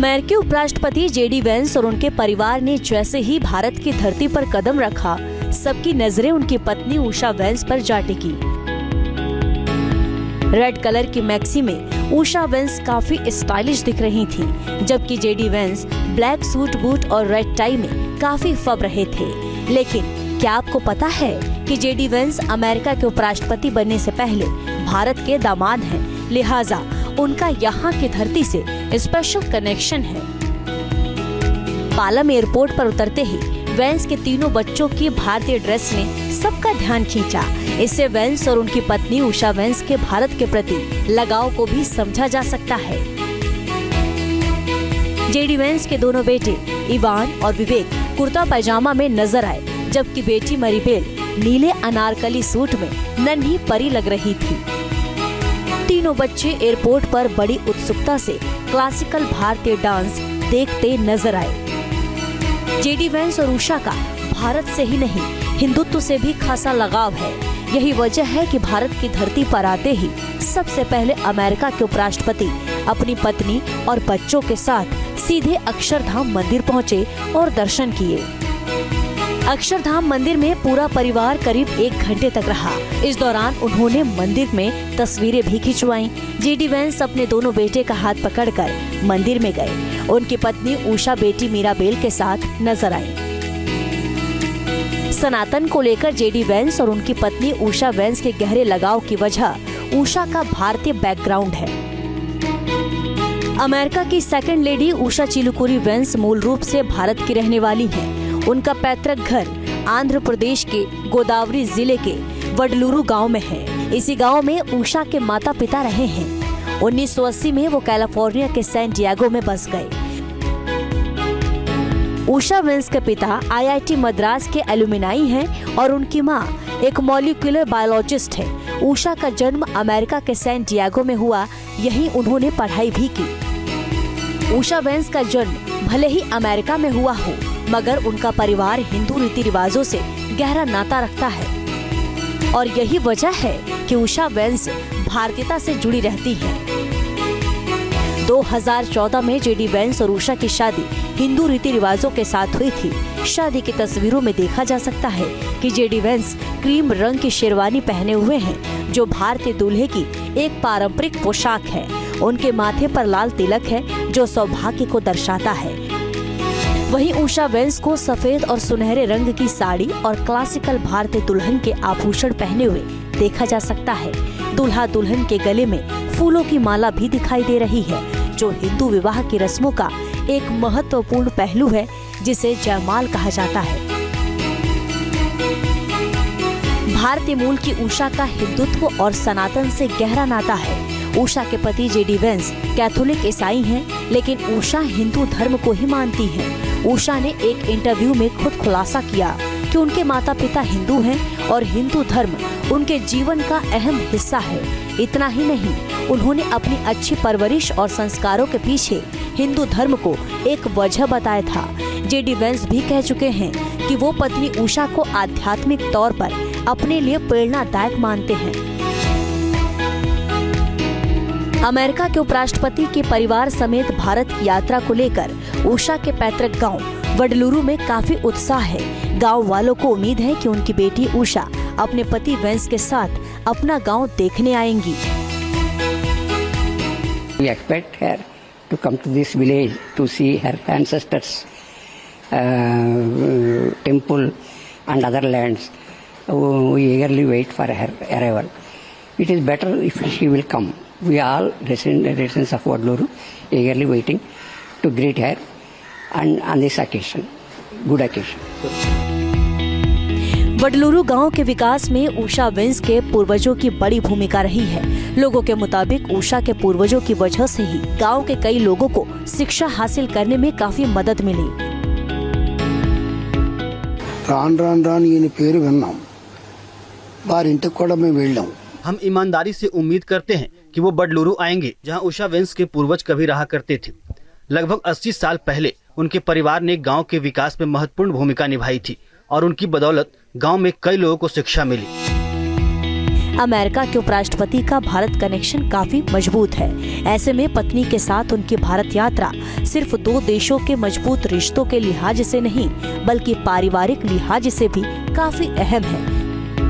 अमेरिकी उपराष्ट्रपति JD Vance और उनके परिवार ने जैसे ही भारत की धरती पर कदम रखा, सबकी नजरें उनकी पत्नी उषा वेंस पर जा टिकी। रेड कलर की मैक्सी में उषा वेंस काफी स्टाइलिश दिख रही थीं, जबकि JD Vance black suit boot और रेड टाई में काफी फब रहे थे। लेकिन क्या आपको पता है कि जेडी वेंस अमेरिका के उपराष्ट्रपति बनने से पहले भारत के दामाद हैं, लिहाजा उनका यहाँ की धरती से स्पेशल कनेक्शन है। पालम एयरपोर्ट पर उतरते ही वेंस के तीनों बच्चों की भारतीय ड्रेस ने सबका ध्यान खींचा। इससे वेंस और उनकी पत्नी उषा वेंस के भारत के प्रति लगाव को भी समझा जा सकता है। जेडी वेंस के दोनों बेटे इवान और विवेक कुर्ता पैजामा में नजर आए, जबकि बेटी मरीबेल नीले अनारकली सूट में नन्ही परी लग रही थी। तीनों बच्चे एयरपोर्ट पर बड़ी उत्सुकता से क्लासिकल भारतीय डांस देखते नजर आए। जेडी वेंस और उषा का भारत से ही नहीं, हिंदुत्व से भी खासा लगाव है। यही वजह है कि भारत की धरती पर आते ही सबसे पहले अमेरिका के उपराष्ट्रपति अपनी पत्नी और बच्चों के साथ सीधे अक्षरधाम मंदिर पहुंचे और दर्शन किए। अक्षरधाम मंदिर में पूरा परिवार करीब 1 घंटे तक रहा। इस दौरान उन्होंने मंदिर में तस्वीरें भी खिंचवाईं। जेडी वेंस अपने दोनों बेटे का हाथ पकड़कर मंदिर में गए। उनकी पत्नी उषा बेटी मीराबेल के साथ नजर आई। सनातन को लेकर जेडी वेंस और उनकी पत्नी उषा वेंस के गहरे लगाव की वजह उषा का भारतीय बैकग्राउंड है। अमेरिका की second lady Usha Chilukuri veins मूल रूप से भारत की रहने वाली हैं। उनका पैतृक घर आंध्र प्रदेश के गोदावरी जिले के वडलूरू गांव में है। इसी गांव में उषा के माता पिता रहे हैं। 1980 में वो कैलिफोर्निया के सैन डिएगो में बस गए। उषा वेंस के पिता IIT मद्रास के एलुमनाई हैं और उनकी मां एक मॉलिक्यूलर बायोलॉजिस्ट है। उषा का जन्म अमेरिका के सैन डिएगो में हुआ, यहीं उन्होंने पढ़ाई भी की। उषा वेंस का जन्म भले ही अमेरिका में हुआ हो, मगर उनका परिवार हिंदू रीति रिवाजों से गहरा नाता रखता है और यही वजह है कि उषा वेंस भारतीयता से जुड़ी रहती है। 2014 में जेडी वेंस और उषा की शादी हिंदू रीति रिवाजों के साथ हुई थी। शादी की तस्वीरों में देखा जा सकता है कि जेडी वेंस क्रीम रंग की शेरवानी पहने हुए हैं, जो भारतीय दूल्हे की एक पारंपरिक पोशाक है। उनके माथे पर लाल तिलक है, जो सौभाग्य को दर्शाता है। वहीं उषा वेंस को सफेद और सुनहरे रंग की साड़ी और क्लासिकल भारतीय दुल्हन के आभूषण पहने हुए देखा जा सकता है। दूल्हा दुल्हन के गले में फूलों की माला भी दिखाई दे रही है, जो हिंदू विवाह की रस्मों का एक महत्वपूर्ण पहलू है, जिसे जयमाल कहा जाता है। भारतीय मूल की उषा का हिंदुत्व और सनातन से गहरा नाता है। उषा के पति जेडी वेंस कैथोलिक ईसाई हैं, लेकिन उषा हिंदू धर्म को ही मानती हैं। उषा ने एक इंटरव्यू में खुद खुलासा किया कि उनके माता पिता हिंदू हैं और हिंदू धर्म उनके जीवन का अहम हिस्सा है। इतना ही नहीं, उन्होंने अपनी अच्छी परवरिश और संस्कारों के पीछे हिंदू धर्म को एक वजह बताया था। जेडी वेंस भी कह चुके हैं कि वो पत्नी उषा को आध्यात्मिक तौर पर अपने लिए प्रेरणादायक मानते हैं। अमेरिका के उपराष्ट्रपति के परिवार समेत भारत की यात्रा को लेकर उषा के पैतृक गांव वडलूरू में काफी उत्साह है। गांव वालों को उम्मीद है कि उनकी बेटी उषा अपने पति वेंस के साथ अपना गांव देखने आएंगी। We expect her to come to this village to see her ancestors' temple and other lands. We eagerly wait for her arrival. It is better if she will come. We all residents of Vadluru eagerly waiting to greet her and on this occasion, good occasion. वडलूरू गांव के विकास में Usha veins के पूर्वजों की बड़ी भूमिका रही है। लोगों के मुताबिक उषा के पूर्वजों की वजह से ही गांव के कई लोगों को शिक्षा हासिल करने में काफी मदद मिली। हम ईमानदारी से उम्मीद करते हैं कि वो बडलूरू आएंगे, जहां उषा वेंस के पूर्वज कभी रहा करते थे। लगभग 80 साल पहले उनके परिवार ने गांव के विकास में महत्वपूर्ण भूमिका निभाई थी और उनकी बदौलत गांव में कई लोगों को शिक्षा मिली। अमेरिका के उपराष्ट्रपति का भारत कनेक्शन काफी मजबूत है। ऐसे में पत्नी के साथ उनकी भारत यात्रा सिर्फ दो देशों के मजबूत रिश्तों के लिहाज से नहीं बल्कि पारिवारिक लिहाज से भी काफी अहम है।